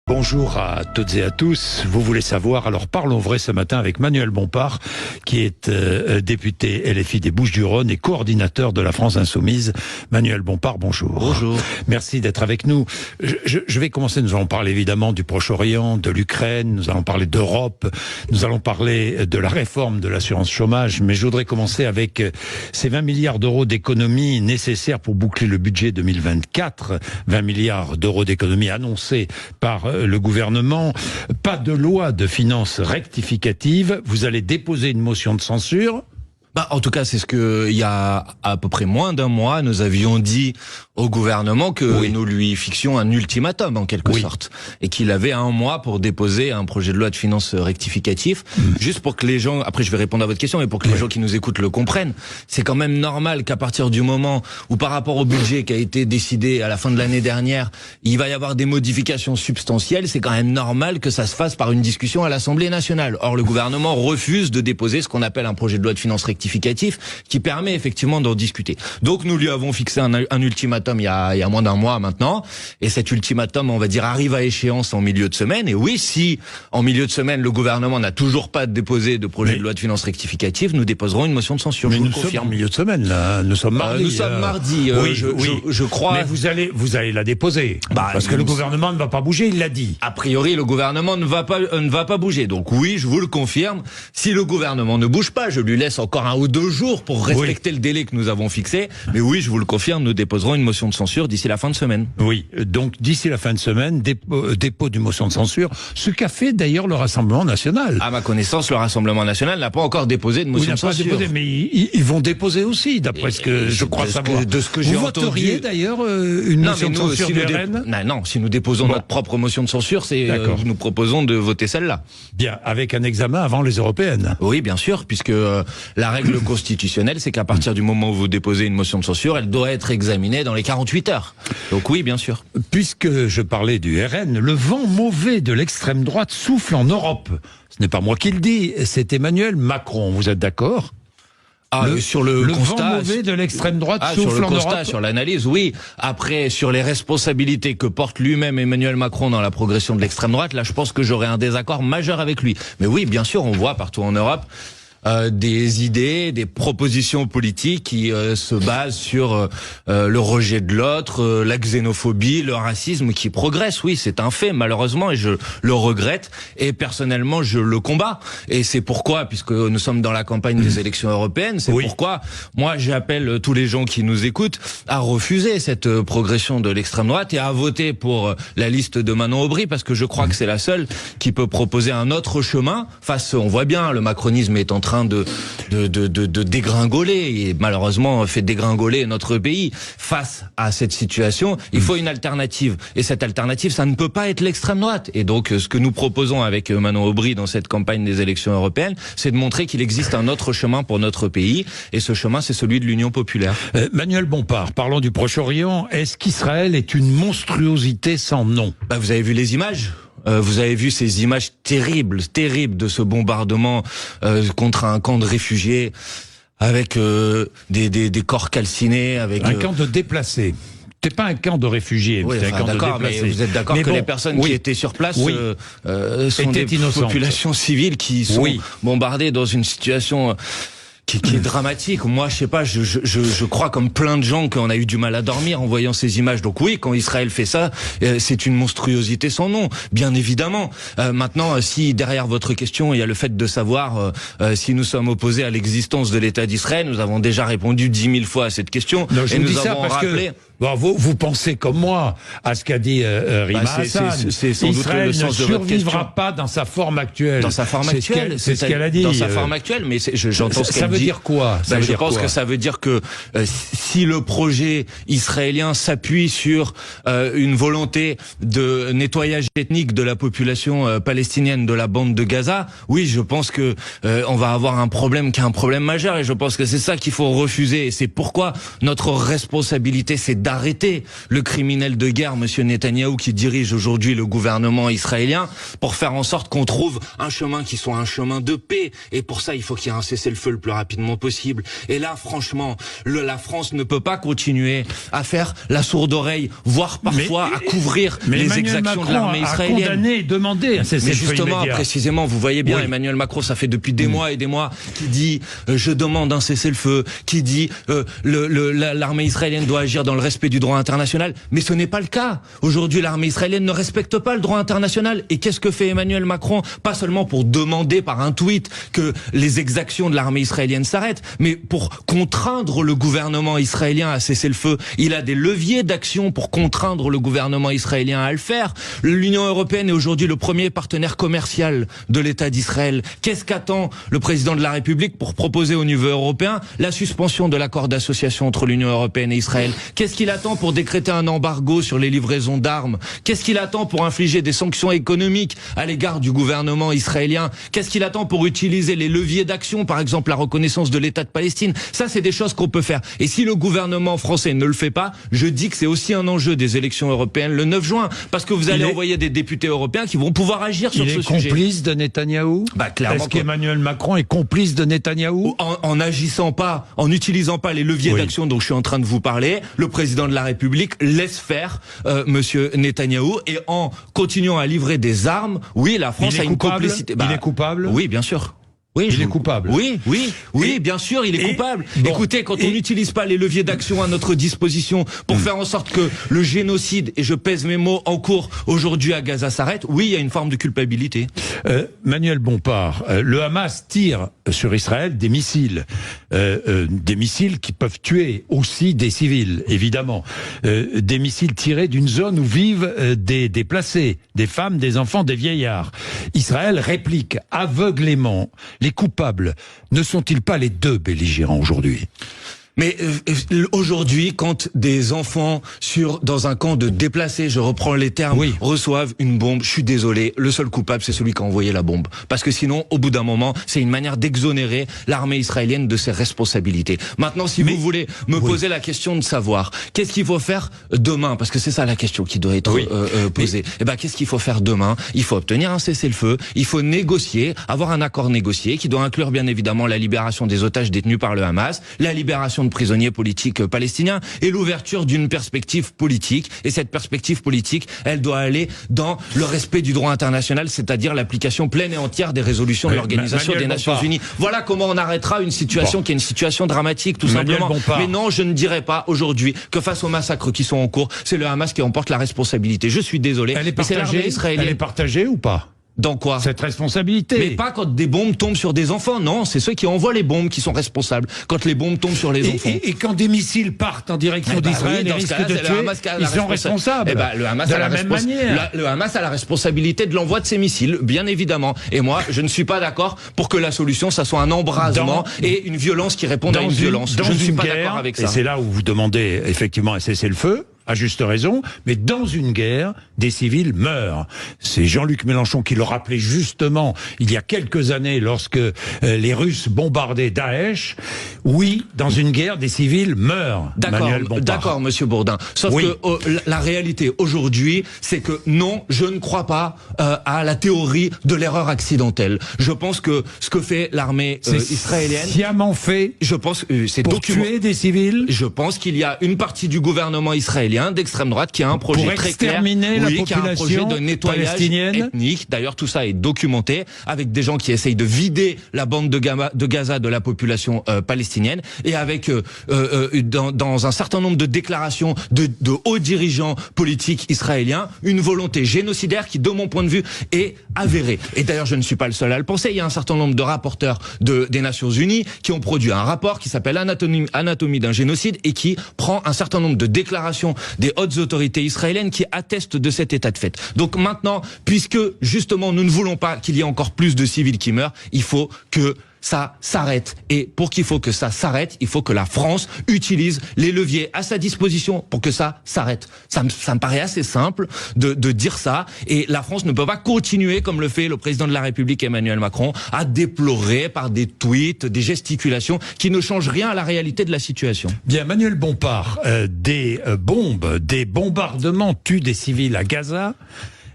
Bonjour à toutes et à tous. Vous voulez savoir, alors parlons vrai ce matin avec Manuel Bompard, qui est député LFI des Bouches-du-Rhône et coordinateur de la France Insoumise. Manuel Bompard, bonjour. Bonjour. Merci d'être avec nous. Je vais commencer, nous allons parler évidemment du Proche-Orient, de l'Ukraine, nous allons parler d'Europe, nous allons parler de la réforme de l'assurance chômage, mais je voudrais commencer avec ces 20 milliards d'euros d'économies nécessaires pour boucler le budget 2024, 20 milliards d'euros d'économies annoncés par le gouvernement. Pas de loi de finances rectificative. Vous allez déposer une motion de censure. En tout cas, c'est ce que, il y a à peu près moins d'un mois, nous avions dit au gouvernement que nous lui fixions un ultimatum, en quelque sorte. Et qu'il avait un mois pour déposer un projet de loi de finances rectificatif. Juste pour que les gens, après je vais répondre à votre question, mais pour que les gens qui nous écoutent le comprennent. C'est quand même normal qu'à partir du moment où, par rapport au budget qui a été décidé à la fin de l'année dernière, il va y avoir des modifications substantielles, c'est quand même normal que ça se fasse par une discussion à l'Assemblée nationale. Or, le gouvernement refuse de déposer ce qu'on appelle un projet de loi de finances rectificatif qui permet effectivement d'en discuter. Donc nous lui avons fixé un ultimatum il y a moins d'un mois maintenant, et cet ultimatum, on va dire, arrive à échéance en milieu de semaine. Et oui, si en milieu de semaine le gouvernement n'a toujours pas déposé de projet de loi de finances rectificative, nous déposerons une motion de censure. Mais nous sommes en milieu de semaine là, nous sommes mardi. Nous sommes mardi. Je crois. Mais vous allez la déposer. Parce que le gouvernement ne va pas bouger, il l'a dit. A priori, le gouvernement ne va pas bouger. Donc oui, je vous le confirme. Si le gouvernement ne bouge pas, je lui laisse encore 1 ou 2 jours pour respecter le délai que nous avons fixé. Mais oui, je vous le confirme, nous déposerons une motion de censure d'ici la fin de semaine. Oui, donc d'ici la fin de semaine, dépôt d'une motion de censure, ce qu'a fait d'ailleurs le Rassemblement National. À ma connaissance, le Rassemblement National n'a pas encore déposé de motion de censure. Pas déposé, mais ils vont déposer aussi, d'après ce que je crois savoir. De ce que j'ai entendu. Vous voteriez d'ailleurs une motion de censure du RN ? Non, si nous déposons notre propre motion de censure, nous proposons de voter celle-là. Bien, avec un examen avant les européennes. Oui, bien sûr, puisque la règle constitutionnelle, c'est qu'à partir du moment où vous déposez une motion de censure, elle doit être examinée dans les 48 heures. Donc oui, bien sûr. Puisque je parlais du RN, le vent mauvais de l'extrême droite souffle en Europe. Ce n'est pas moi qui le dis, c'est Emmanuel Macron. Vous êtes d'accord ? Sur le constat, vent mauvais de l'extrême droite souffle en Europe. Sur l'analyse, oui. Après, sur les responsabilités que porte lui-même Emmanuel Macron dans la progression de l'extrême droite, là, je pense que j'aurais un désaccord majeur avec lui. Mais oui, bien sûr, on voit partout en Europe des idées, des propositions politiques qui se basent sur le rejet de l'autre, la xénophobie, le racisme qui progresse. Oui, c'est un fait, malheureusement, et je le regrette. Et personnellement, je le combats. Et c'est pourquoi, puisque nous sommes dans la campagne des élections européennes, c'est pourquoi moi j'appelle tous les gens qui nous écoutent à refuser cette progression de l'extrême droite et à voter pour la liste de Manon Aubry, parce que je crois que c'est la seule qui peut proposer un autre chemin. On voit bien, le macronisme est en train de dégringoler et malheureusement fait dégringoler notre pays. Face à cette situation, il faut une alternative. Et cette alternative, ça ne peut pas être l'extrême droite. Et donc, ce que nous proposons avec Manon Aubry dans cette campagne des élections européennes, c'est de montrer qu'il existe un autre chemin pour notre pays. Et ce chemin, c'est celui de l'Union populaire. Manuel Bompard, parlons du Proche-Orient. Est-ce qu'Israël est une monstruosité sans nom ? Vous avez vu les images ? Vous avez vu ces images terribles de ce bombardement contre un camp de réfugiés avec des corps calcinés, avec un camp de déplacés. C'est pas un camp de réfugiés, c'est un camp de déplacés. Mais vous êtes d'accord que les personnes qui étaient sur place sont des populations civiles qui sont bombardées dans une situation qui est dramatique. Moi, je sais pas, je crois comme plein de gens qu'on a eu du mal à dormir en voyant ces images. Donc oui, quand Israël fait ça, c'est une monstruosité sans nom, bien évidemment. Maintenant, si derrière votre question, il y a le fait de savoir si nous sommes opposés à l'existence de l'État d'Israël, nous avons déjà répondu 10 000 fois à cette question. Non, et nous avons rappelé... vous pensez comme moi à ce qu'a dit Rima Hassan. C'est sans doute le sens de votre question. Ne survivra pas dans sa forme actuelle. Dans sa forme actuelle, c'est ce qu'elle a dit. Dans sa forme actuelle, mais j'entends ce qu'elle dit. Ça veut dire quoi ? Je pense que ça veut dire que si le projet israélien s'appuie sur une volonté de nettoyage ethnique de la population palestinienne de la bande de Gaza, oui, je pense que on va avoir un problème qui est un problème majeur, et je pense que c'est ça qu'il faut refuser. Et c'est pourquoi notre responsabilité, c'est d'arrêter le criminel de guerre, monsieur Netanyahou, qui dirige aujourd'hui le gouvernement israélien, pour faire en sorte qu'on trouve un chemin qui soit un chemin de paix. Et pour ça, il faut qu'il y ait un cessez-le-feu le plus rapidement possible. Et là, franchement, la France ne peut pas continuer à faire la sourde oreille, voire parfois à couvrir les exactions de l'armée israélienne. A condamné et demandé un cessez-le-feu justement, immédiat. précisément, vous voyez bien, Oui. Emmanuel Macron, ça fait depuis des mois et des mois, qui dit je demande un cessez-le-feu, qui dit l'armée israélienne doit agir dans le respect du droit international. Mais ce n'est pas le cas. Aujourd'hui, l'armée israélienne ne respecte pas le droit international. Et qu'est-ce que fait Emmanuel Macron? Pas seulement pour demander par un tweet que les exactions de l'armée israélienne s'arrêtent, mais pour contraindre le gouvernement israélien à cesser le feu. Il a des leviers d'action pour contraindre le gouvernement israélien à le faire. L'Union européenne est aujourd'hui le premier partenaire commercial de l'État d'Israël. Qu'est-ce qu'attend le président de la République pour proposer au niveau européen la suspension de l'accord d'association entre l'Union européenne et Israël? Qu'est-ce qu'il attend pour décréter un embargo sur les livraisons d'armes? Qu'est-ce qu'il attend pour infliger des sanctions économiques à l'égard du gouvernement israélien? Qu'est-ce qu'il attend pour utiliser les leviers d'action, par exemple la reconnaissance de l'État de Palestine? Ça, c'est des choses qu'on peut faire. Et si le gouvernement français ne le fait pas, je dis que c'est aussi un enjeu des élections européennes le 9 juin, parce que vous allez envoyer des députés européens qui vont pouvoir agir sur ce sujet. Il est complice de Netanyahou? Clairement. Est-ce qu'Emmanuel Macron est complice de Netanyahou? En agissant pas, en n'utilisant pas les leviers d'action dont je suis en train de vous parler, le président de la République laisse faire monsieur Netanyahou, et en continuant à livrer des armes, oui, la France a une complicité. Il est coupable? Oui, bien sûr. Oui, il est coupable. Oui, bien sûr, il est coupable. Écoutez, quand on n'utilise pas les leviers d'action à notre disposition pour faire en sorte que le génocide, et je pèse mes mots, en cours aujourd'hui à Gaza s'arrête, oui, il y a une forme de culpabilité. Manuel Bompard, le Hamas tire sur Israël des missiles qui peuvent tuer aussi des civils, évidemment. Des missiles tirés d'une zone où vivent des déplacés, des femmes, des enfants, des vieillards. Israël réplique aveuglément. Les coupables ne sont-ils pas les deux belligérants aujourd'hui? Mais aujourd'hui, quand des enfants dans un camp de déplacés, je reprends les termes, reçoivent une bombe, je suis désolé, le seul coupable, c'est celui qui a envoyé la bombe. Parce que sinon, au bout d'un moment, c'est une manière d'exonérer l'armée israélienne de ses responsabilités. Maintenant, si vous voulez me poser la question de savoir, qu'est-ce qu'il faut faire demain? Parce que c'est ça la question qui doit être posée. Eh ben, qu'est-ce qu'il faut faire demain? Il faut obtenir un cessez-le-feu, il faut négocier, avoir un accord négocié, qui doit inclure bien évidemment la libération des otages détenus par le Hamas, la libération de prisonniers politiques palestiniens et l'ouverture d'une perspective politique. Et cette perspective politique, elle doit aller dans le respect du droit international, c'est-à-dire l'application pleine et entière des résolutions de l'Organisation des Nations Unies. Voilà comment on arrêtera une situation qui est une situation dramatique, tout simplement. Mais non, je ne dirais pas aujourd'hui que face aux massacres qui sont en cours, c'est le Hamas qui emporte la responsabilité. Je suis désolé, mais c'est l'armée israélienne. Elle est partagée ou pas? Dans quoi? Cette responsabilité. Mais pas quand des bombes tombent sur des enfants, non, c'est ceux qui envoient les bombes qui sont responsables. Quand les bombes tombent sur les enfants. Et quand des missiles partent en direction d'Israël et risquent de tuer, ils sont responsables. Le Hamas a la même manière. Le Hamas a la responsabilité de l'envoi de ces missiles, bien évidemment. Et moi, je ne suis pas d'accord pour que la solution, ça soit un embrasement et une violence qui réponde à une violence. Je ne suis pas d'accord avec ça. Et c'est là où vous demandez effectivement un cessez-le-feu. À juste raison, mais dans une guerre, des civils meurent. C'est Jean-Luc Mélenchon qui le rappelait justement il y a quelques années lorsque les Russes bombardaient Daesh. Oui, dans une guerre, des civils meurent. D'accord, monsieur Bourdin. Sauf que la réalité aujourd'hui, c'est que non, je ne crois pas à la théorie de l'erreur accidentelle. Je pense que ce que fait l'armée israélienne, sciemment fait. Je pense c'est pour tuer des civils. Je pense qu'il y a une partie du gouvernement israélien d'extrême droite qui a un projet très clair, qui a un projet de nettoyage ethnique. D'ailleurs, tout ça est documenté avec des gens qui essayent de vider la bande de Gaza de la population palestinienne et avec dans un certain nombre de déclarations de hauts dirigeants politiques israéliens, une volonté génocidaire qui, de mon point de vue, est avérée. Et d'ailleurs, je ne suis pas le seul à le penser. Il y a un certain nombre de rapporteurs des Nations Unies qui ont produit un rapport qui s'appelle Anatomie d'un génocide et qui prend un certain nombre de déclarations des hautes autorités israéliennes qui attestent de cet état de fait. Donc maintenant, puisque justement nous ne voulons pas qu'il y ait encore plus de civils qui meurent, il faut que ça s'arrête. Et pour qu'il faut que ça s'arrête, il faut que la France utilise les leviers à sa disposition pour que ça s'arrête. Ça me paraît assez simple de dire ça. Et la France ne peut pas continuer, comme le fait le président de la République Emmanuel Macron, à déplorer par des tweets, des gesticulations qui ne changent rien à la réalité de la situation. Bien, Manuel Bompard, des bombes, des bombardements tuent des civils à Gaza,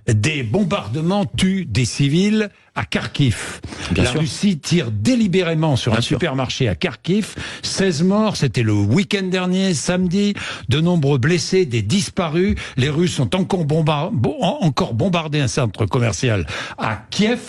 des bombardements tuent des civils à Kharkiv. La Russie tire délibérément sur un supermarché à Kharkiv. 16 morts, c'était le week-end dernier, samedi. De nombreux blessés, des disparus. Les Russes ont encore bombardé un centre commercial à Kiev.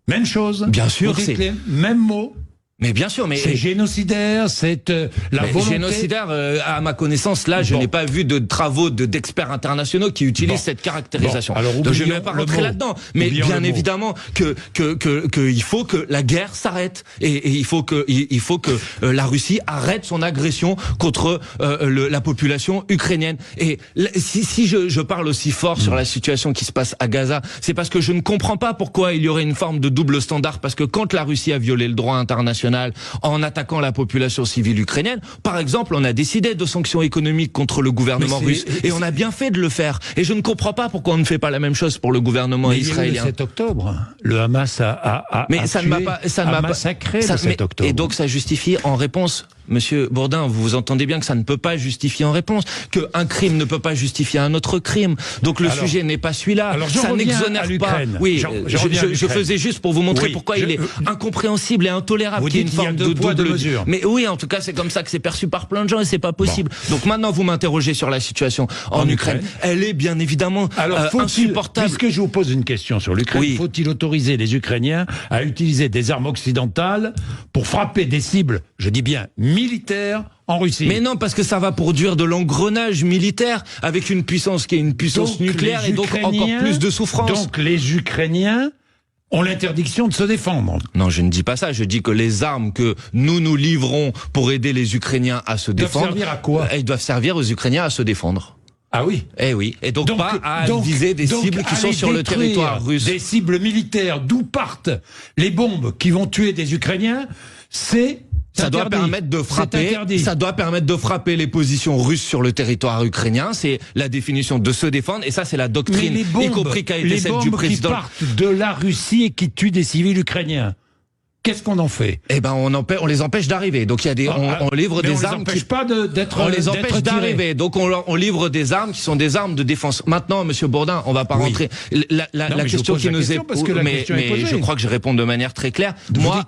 Même chose. Bien sûr, c'est les mêmes mots. Mais bien sûr, mais c'est génocidaire, c'est la volonté. Génocidaire, à ma connaissance, là, je n'ai pas vu de travaux d'experts internationaux qui utilisent cette caractérisation. Alors, donc je ne vais pas rentrer là-dedans. Mais bien évidemment que il faut que la guerre s'arrête et il faut que la Russie arrête son agression contre la population ukrainienne. Et si je parle aussi fort sur la situation qui se passe à Gaza, c'est parce que je ne comprends pas pourquoi il y aurait une forme de double standard. Parce que quand la Russie a violé le droit international en attaquant la population civile ukrainienne. Par exemple, on a décidé de sanctions économiques contre le gouvernement russe et on a bien fait de le faire. Et je ne comprends pas pourquoi on ne fait pas la même chose pour le gouvernement israélien. Le 7 octobre, le Hamas a massacré le 7 octobre. Et donc ça justifie en réponse... Monsieur Bourdin, vous entendez bien que ça ne peut pas justifier en réponse, qu'un crime ne peut pas justifier un autre crime. Donc le sujet n'est pas celui-là. Ça n'exonère pas. Oui, je faisais juste pour vous montrer pourquoi il est incompréhensible et intolérable qu'il y ait une forme de double mesure. Mais oui, en tout cas, c'est comme ça que c'est perçu par plein de gens et c'est pas possible. Donc maintenant, vous m'interrogez sur la situation en Ukraine. Elle est bien évidemment insupportable. Puisque je vous pose une question sur l'Ukraine, faut-il autoriser les Ukrainiens à utiliser des armes occidentales pour frapper des cibles, je dis bien militaire en Russie? Mais non, parce que ça va produire de l'engrenage militaire avec une puissance qui est une puissance nucléaire et donc encore plus de souffrance. Donc les Ukrainiens ont l'interdiction de se défendre. Non, je ne dis pas ça. Je dis que les armes que nous livrons pour aider les Ukrainiens à se défendre... doivent servir à quoi? Elles doivent servir aux Ukrainiens à se défendre. Ah oui. Eh oui. Et donc pas à viser des cibles qui sont sur le territoire russe. Des cibles militaires d'où partent les bombes qui vont tuer des Ukrainiens, ça doit permettre de frapper les positions russes sur le territoire ukrainien. C'est la définition de se défendre. Et ça, c'est la doctrine, y compris qui a été celle du président. Les bombes qui partent de la Russie et qui tuent des civils ukrainiens, qu'est-ce qu'on en fait? Eh ben, on les empêche d'arriver. Donc il y a on livre des armes qui on les empêche d'arriver. Donc on livre des armes qui sont des armes de défense. Maintenant, Monsieur Bourdin, on va pas rentrer. La question qui nous est posée, mais je crois que je réponds de manière très claire. Moi,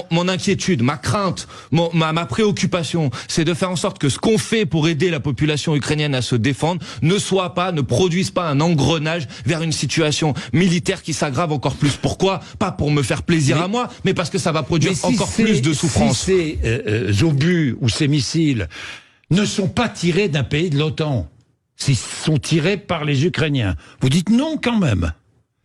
mon inquiétude, ma crainte, ma préoccupation, c'est de faire en sorte que ce qu'on fait pour aider la population ukrainienne à se défendre ne produise pas un engrenage vers une situation militaire qui s'aggrave encore plus. Pourquoi? Pas pour me faire plaisir à moi, mais parce que ça va produire encore plus de souffrance. Si ces obus ou ces missiles ne sont pas tirés d'un pays de l'OTAN, s'ils sont tirés par les Ukrainiens, vous dites non quand même.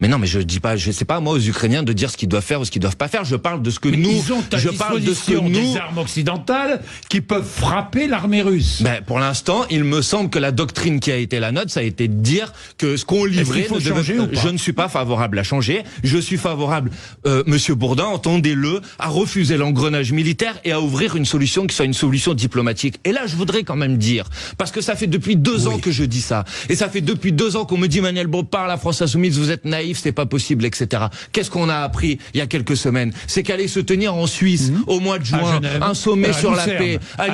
Mais non, mais je dis pas, je sais pas moi aux Ukrainiens de dire ce qu'ils doivent faire ou ce qu'ils doivent pas faire. Je parle de ce que ils ont à disposition des armes occidentales qui peuvent frapper l'armée russe. Ben pour l'instant, il me semble que la doctrine qui a été la nôtre, ça a été de dire que ce qu'on livrait je ne suis pas favorable à changer. Je suis favorable, Monsieur Bourdin, entendez-le, à refuser l'engrenage militaire et à ouvrir une solution qui soit une solution diplomatique. Et là, je voudrais quand même dire, parce que ça fait depuis 2 ans que je dis ça, et ça fait depuis 2 ans qu'on me dit Manuel Bompard, la France insoumise, vous êtes naïf, c'est pas possible, etc. Qu'est-ce qu'on a appris il y a quelques semaines? C'est qu'allait se tenir en Suisse au mois de juin un sommet sur la paix à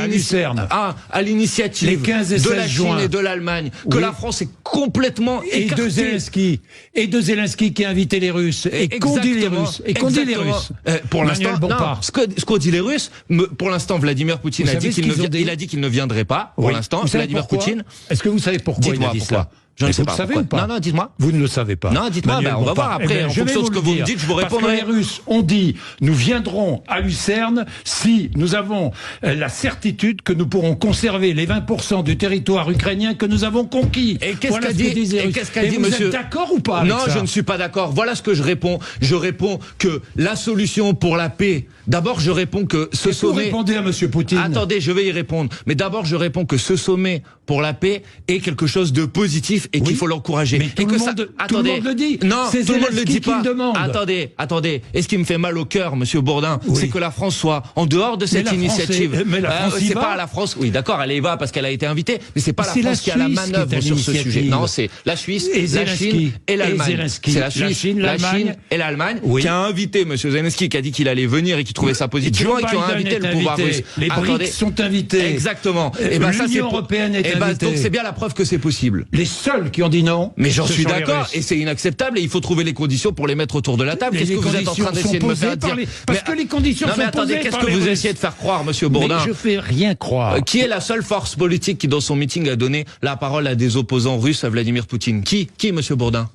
l'initiative de la Chine et de l'Allemagne, que la France est complètement écartée. Et de Zelensky qui a invité les Russes et qu'on dit les Russes. Pour l'instant, ce qu'ont dit les Russes, pour l'instant, Vladimir Poutine a dit qu'il ne viendrait pas. Pour l'instant, Vladimir Poutine. Est-ce que vous savez pourquoi il a dit cela? Je ne sais pas. Savez ou pas? Non, dites-moi. Vous ne le savez pas. Non, dites-moi. On va voir après. En fonction de ce que vous me dites, je vous répondrai. Parce que les Russes ont dit, nous viendrons à Lucerne si nous avons la certitude que nous pourrons conserver les 20% du territoire ukrainien que nous avons conquis. Et qu'est-ce qu'a dit, vous monsieur? Êtes d'accord ou pas avec ça? Je ne suis pas d'accord. Voilà ce que je réponds. Je réponds que la solution pour la paix, d'abord, je réponds que ce sommet... Vous répondez à monsieur Poutine. Attendez, je vais y répondre. Mais d'abord, je réponds que ce sommet pour la paix est quelque chose de positif et qu'il faut l'encourager. Mais tout le monde le dit. Non, c'est tout le monde le dit pas. Demande. Attendez. Et ce qui me fait mal au cœur, Monsieur Bourdin, c'est que la France soit en dehors de cette initiative. Mais la France c'est pas la France. Oui, d'accord, elle y va parce qu'elle a été invitée, mais c'est pas la France qui a la manœuvre sur ce sujet. Non, c'est la Suisse, la Chine et l'Allemagne. C'est la Suisse, la Chine et l'Allemagne qui a invité Monsieur Zelensky, qui a dit qu'il allait venir et qui trouvait ça positif, et qui ont invité le pouvoir russe. Les BRICS sont invités. Exactement. L'Union européenne est invitée. Donc c'est bien la preuve que c'est possible. Les seuls qui ont dit non. Mais j'en suis d'accord, et c'est inacceptable, et il faut trouver les conditions pour les mettre autour de la table. Qu'est-ce que vous êtes en train d'essayer de me faire dire? Parce que les conditions sont posées. Non mais attendez, qu'est-ce que vous essayez de faire croire, Monsieur Bourdin? Mais je fais rien croire. Qui est la seule force politique qui, dans son meeting, a donné la parole à des opposants russes à Vladimir Poutine? Qui, Monsieur Bourdin?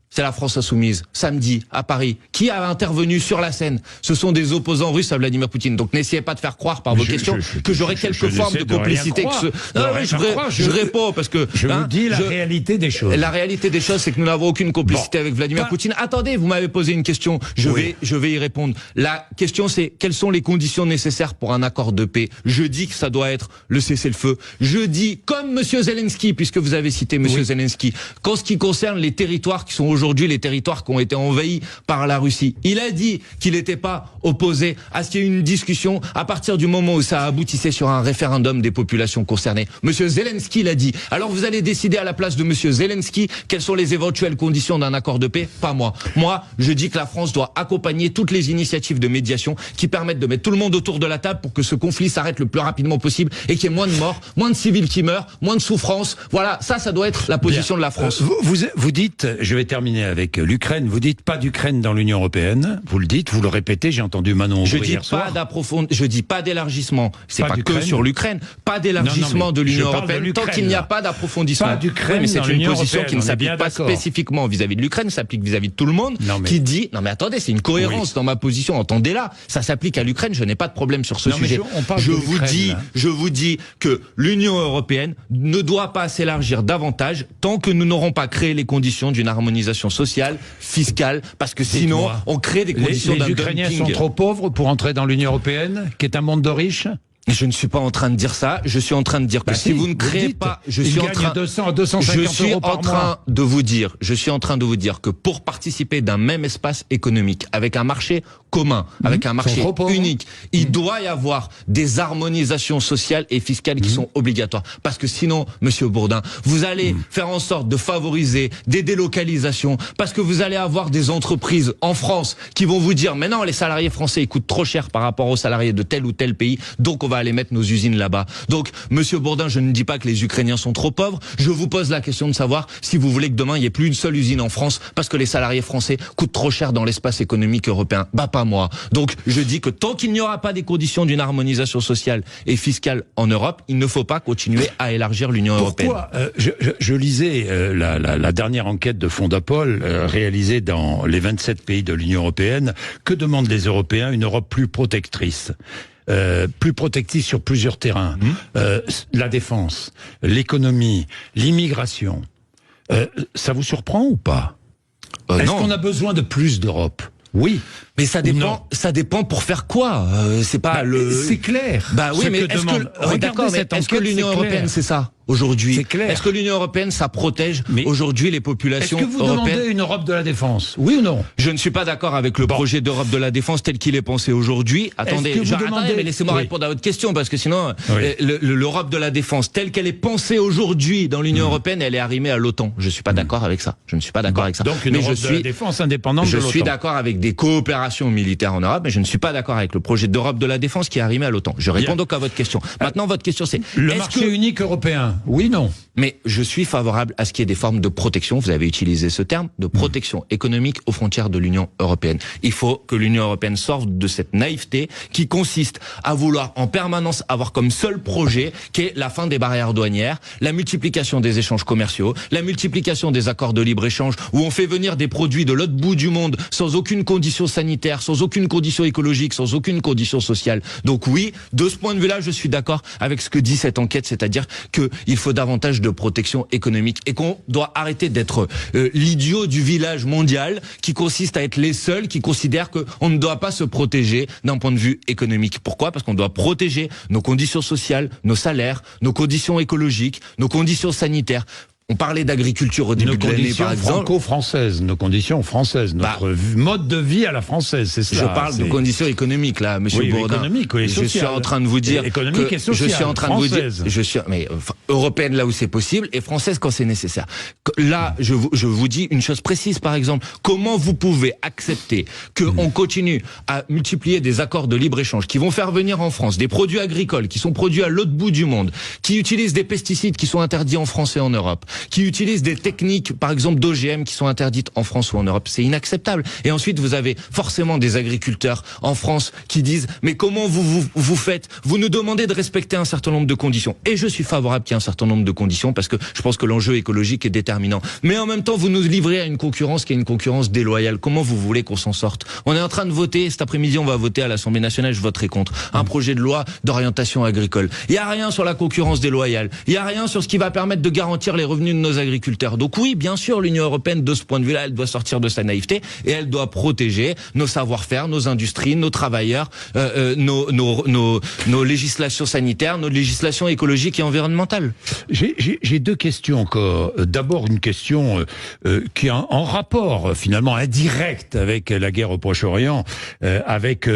C'est la France insoumise, samedi, à Paris. Qui a intervenu sur la scène? Ce sont des opposants russes à Vladimir Poutine. Donc n'essayez pas de faire croire par vos questions que j'aurais quelque forme de complicité. Je réponds parce que... Je vous dis la réalité des choses. La réalité des choses, c'est que nous n'avons aucune complicité avec Vladimir Poutine. Attendez, vous m'avez posé une question. Je vais y répondre. La question, c'est quelles sont les conditions nécessaires pour un accord de paix? Je dis que ça doit être le cessez-le-feu. Je dis, comme Monsieur Zelensky, puisque vous avez cité Monsieur Zelensky, qu'en ce qui concerne les territoires qui sont aujourd'hui les territoires qui ont été envahis par la Russie. Il a dit qu'il n'était pas opposé à ce qu'il y ait une discussion à partir du moment où ça aboutissait sur un référendum des populations concernées. Monsieur Zelensky l'a dit. Alors vous allez décider à la place de Monsieur Zelensky quelles sont les éventuelles conditions d'un accord de paix? Pas moi. Moi, je dis que la France doit accompagner toutes les initiatives de médiation qui permettent de mettre tout le monde autour de la table pour que ce conflit s'arrête le plus rapidement possible et qu'il y ait moins de morts, moins de civils qui meurent, moins de souffrances. Voilà, ça doit être la position de la France. Vous dites, je vais terminer avec l'Ukraine, vous dites pas d'Ukraine dans l'Union européenne, vous le dites, vous le répétez, j'ai entendu Manon hier soir. Je dis pas d'élargissement, c'est pas que sur l'Ukraine, pas d'élargissement de l'Union européenne tant qu'il n'y a pas d'approfondissement. Pas d'Ukraine, mais c'est une position qui ne s'applique pas spécifiquement vis-à-vis de l'Ukraine, s'applique vis-à-vis de tout le monde, qui dit, non mais attendez, c'est une cohérence dans ma position, entendez-la, ça s'applique à l'Ukraine, je n'ai pas de problème sur ce sujet. Je vous dis que l'Union européenne ne doit pas s'élargir davantage tant que nous n'aurons pas créé les conditions d'une harmonisation sociale, fiscale, parce que sinon, on crée des conditions d'un dumping. Les Ukrainiens sont trop pauvres pour entrer dans l'Union européenne, qui est un monde de riches? Je ne suis pas en train de dire ça. Je suis en train de dire que si vous ne créez pas, je suis en train de vous dire que pour participer d'un même espace économique, avec un marché commun, avec un marché unique, il doit y avoir des harmonisations sociales et fiscales qui sont obligatoires. Parce que sinon, Monsieur Bourdin, vous allez faire en sorte de favoriser des délocalisations, parce que vous allez avoir des entreprises en France qui vont vous dire, mais non, les salariés français ils coûtent trop cher par rapport aux salariés de tel ou tel pays, donc on va aller mettre nos usines là-bas. Donc, Monsieur Bourdin, je ne dis pas que les Ukrainiens sont trop pauvres. Je vous pose la question de savoir si vous voulez que demain il n'y ait plus une seule usine en France parce que les salariés français coûtent trop cher dans l'espace économique européen. Bah pas moi. Donc, je dis que tant qu'il n'y aura pas des conditions d'une harmonisation sociale et fiscale en Europe, il ne faut pas continuer à élargir l'Union européenne. Pourquoi je lisais la dernière enquête de Fondapol réalisée dans les 27 pays de l'Union européenne. Que demandent les Européens? Une Europe plus protectrice. Plus protectrice sur plusieurs terrains. La défense, l'économie, l'immigration. Ça vous surprend ou pas? Est-ce qu'on a besoin de plus d'Europe? Oui. Mais ça dépend. Ça dépend pour faire quoi? C'est pas C'est clair. Bah oui, mais est-ce que l'Union européenne c'est ça aujourd'hui? Est-ce que l'Union européenne ça protège aujourd'hui les populations européennes? Est-ce que vous demandez une Europe de la défense? Oui ou non? Je ne suis pas d'accord avec le projet d'Europe de la défense tel qu'il est pensé aujourd'hui. Attendez, mais laissez-moi répondre à votre question parce que sinon l'Europe de la défense telle qu'elle est pensée aujourd'hui dans l'Union européenne, elle est arrimée à l'OTAN. Je suis pas d'accord avec ça. Je ne suis pas d'accord avec ça. Donc une Europe de la défense indépendante de l'OTAN. Je suis d'accord avec des coopérations militaires en Europe, mais je ne suis pas d'accord avec le projet d'Europe de la défense qui est arrimé à l'OTAN. Je réponds donc à votre question. Maintenant, votre question c'est le marché unique européen. Oui, non. Mais je suis favorable à ce qu'il y ait des formes de protection, vous avez utilisé ce terme, de protection économique aux frontières de l'Union européenne. Il faut que l'Union européenne sorte de cette naïveté qui consiste à vouloir en permanence avoir comme seul projet qu'est la fin des barrières douanières, la multiplication des échanges commerciaux, la multiplication des accords de libre-échange où on fait venir des produits de l'autre bout du monde sans aucune condition sanitaire, sans aucune condition écologique, sans aucune condition sociale. Donc oui, de ce point de vue-là, je suis d'accord avec ce que dit cette enquête, c'est-à-dire qu'il faut davantage de protection économique et qu'on doit arrêter d'être l'idiot du village mondial qui consiste à être les seuls qui considèrent qu'on ne doit pas se protéger d'un point de vue économique. Pourquoi? Parce qu'on doit protéger nos conditions sociales, nos salaires, nos conditions écologiques, nos conditions sanitaires. On parlait d'agriculture au début de l'année, par exemple. Franco-françaises, nos conditions françaises, notre mode de vie à la française, c'est ça. Je parle de conditions économiques, là, monsieur Bourdin. Économique, oui, je suis en train de vous dire économique et sociale, je suis en train française. de vous dire, européenne là où c'est possible et française quand c'est nécessaire. Là, je vous dis une chose précise, par exemple, comment vous pouvez accepter qu'on continue à multiplier des accords de libre-échange qui vont faire venir en France des produits agricoles qui sont produits à l'autre bout du monde, qui utilisent des pesticides qui sont interdits en France et en Europe, qui utilisent des techniques, par exemple, d'OGM qui sont interdites en France ou en Europe. C'est inacceptable. Et ensuite, vous avez forcément des agriculteurs en France qui disent « Mais comment vous faites ? Vous nous demandez de respecter un certain nombre de conditions. » Et je suis favorable qu'il y ait un certain nombre de conditions parce que je pense que l'enjeu écologique est déterminant. Mais en même temps, vous nous livrez à une concurrence qui est une concurrence déloyale. Comment vous voulez qu'on s'en sorte ? On est en train de voter, cet après-midi, on va voter à l'Assemblée nationale, je voterai contre, un projet de loi d'orientation agricole. Il n'y a rien sur la concurrence déloyale. Il n'y a rien sur ce qui va permettre de garantir les revenus de nos agriculteurs. Donc oui, bien sûr, l'Union européenne, de ce point de vue-là, elle doit sortir de sa naïveté et elle doit protéger nos savoir-faire, nos industries, nos travailleurs, nos législations sanitaires, nos législations écologiques et environnementales. J'ai deux questions encore. D'abord, une question qui est en rapport, finalement, indirect avec la guerre au Proche-Orient, avec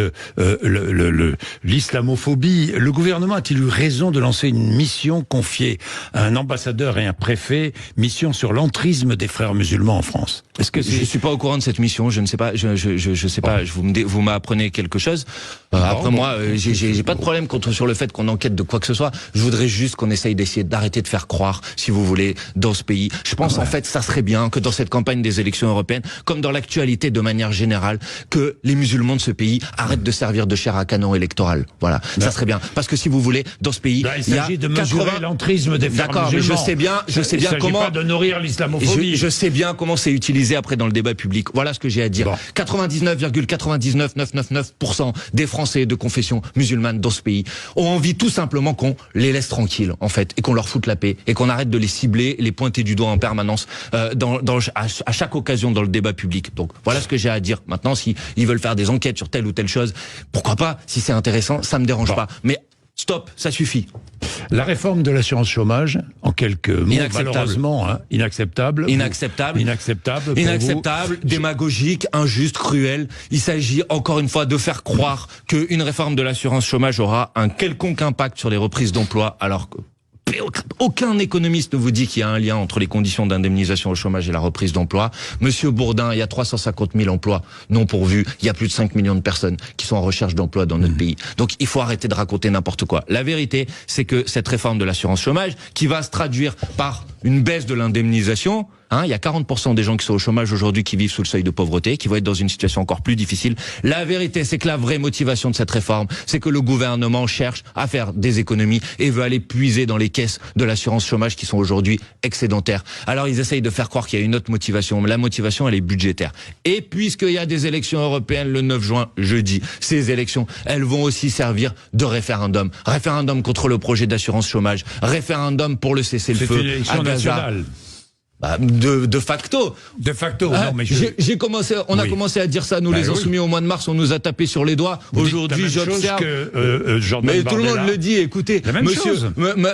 l'islamophobie. Le gouvernement a-t-il eu raison de lancer une mission confiée à un ambassadeur et un préfet, mission sur l'entrisme des frères musulmans en France? Est-ce que je suis pas au courant de cette mission, je ne sais pas, je sais pas, vous m'apprenez quelque chose. Moi, j'ai pas de problème sur le fait qu'on enquête de quoi que ce soit. Je voudrais juste qu'on essaye d'arrêter de faire croire, si vous voulez, dans ce pays. Je pense en fait, ça serait bien que dans cette campagne des élections européennes, comme dans l'actualité de manière générale, que les musulmans de ce pays arrêtent de servir de chair à canon électoral. Voilà, ça serait bien. Parce que si vous voulez, dans ce pays, il s'agit de mesurer l'entrisme des frères musulmans. D'accord, mais je sais bien comment. Pas de nourrir l'islamophobie. Je sais bien comment c'est utilisé après dans le débat public. Voilà ce que j'ai à dire. 99,99999% des Français de confession musulmane dans ce pays ont envie tout simplement qu'on les laisse tranquilles, en fait, et qu'on leur foute la paix, et qu'on arrête de les cibler, les pointer du doigt en permanence à chaque occasion dans le débat public. Donc voilà ce que j'ai à dire. Maintenant, si ils veulent faire des enquêtes sur telle ou telle chose, pourquoi pas? Si c'est intéressant, ça me dérange pas. Mais stop, ça suffit. La réforme de l'assurance chômage, en quelques mots, malheureusement, inacceptable. Inacceptable, démagogique, injuste, cruel. Il s'agit encore une fois de faire croire qu'une réforme de l'assurance chômage aura un quelconque impact sur les reprises d'emploi, alors que aucun économiste ne vous dit qu'il y a un lien entre les conditions d'indemnisation au chômage et la reprise d'emploi. Monsieur Bourdin, il y a 350 000 emplois non pourvus. Il y a plus de 5 millions de personnes qui sont en recherche d'emploi dans notre pays. Donc il faut arrêter de raconter n'importe quoi. La vérité, c'est que cette réforme de l'assurance chômage, qui va se traduire par une baisse de l'indemnisation, il y a 40% des gens qui sont au chômage aujourd'hui qui vivent sous le seuil de pauvreté, qui vont être dans une situation encore plus difficile. La vérité, c'est que la vraie motivation de cette réforme, c'est que le gouvernement cherche à faire des économies et veut aller puiser dans les caisses de l'assurance chômage qui sont aujourd'hui excédentaires. Alors ils essayent de faire croire qu'il y a une autre motivation, mais la motivation, elle est budgétaire. Et puisqu'il y a des élections européennes le 9 juin, jeudi, ces élections, elles vont aussi servir de référendum. Référendum contre le projet d'assurance chômage, référendum pour le cessez-le-feu à Gaza. C'est une élection nationale. De facto. De facto, non, mais on a commencé à dire ça, nous, les Insoumis, au mois de mars, on nous a tapé sur les doigts. Aujourd'hui, j'observe. Mais tout le monde le dit, écoutez,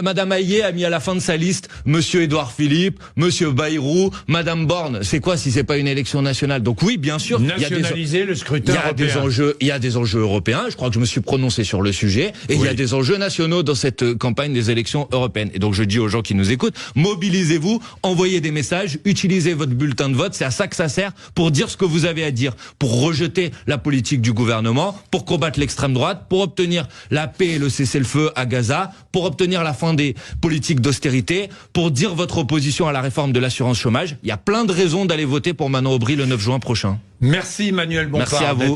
Madame Hayé a mis à la fin de sa liste Monsieur Édouard Philippe, Monsieur Bayrou, Madame Borne. C'est quoi si c'est pas une élection nationale? Donc oui, bien sûr. Nationaliser le scrutin européen. Il y a des enjeux européens. Je crois que je me suis prononcé sur le sujet. Et il y a des enjeux nationaux dans cette campagne des élections européennes. Et donc je dis aux gens qui nous écoutent, mobilisez-vous, envoyez des messages, utilisez votre bulletin de vote, c'est à ça que ça sert, pour dire ce que vous avez à dire, pour rejeter la politique du gouvernement, pour combattre l'extrême droite, pour obtenir la paix et le cessez-le-feu à Gaza, pour obtenir la fin des politiques d'austérité, pour dire votre opposition à la réforme de l'assurance chômage. Il y a plein de raisons d'aller voter pour Manon Aubry le 9 juin prochain. Merci Manuel Bompard. Merci à vous.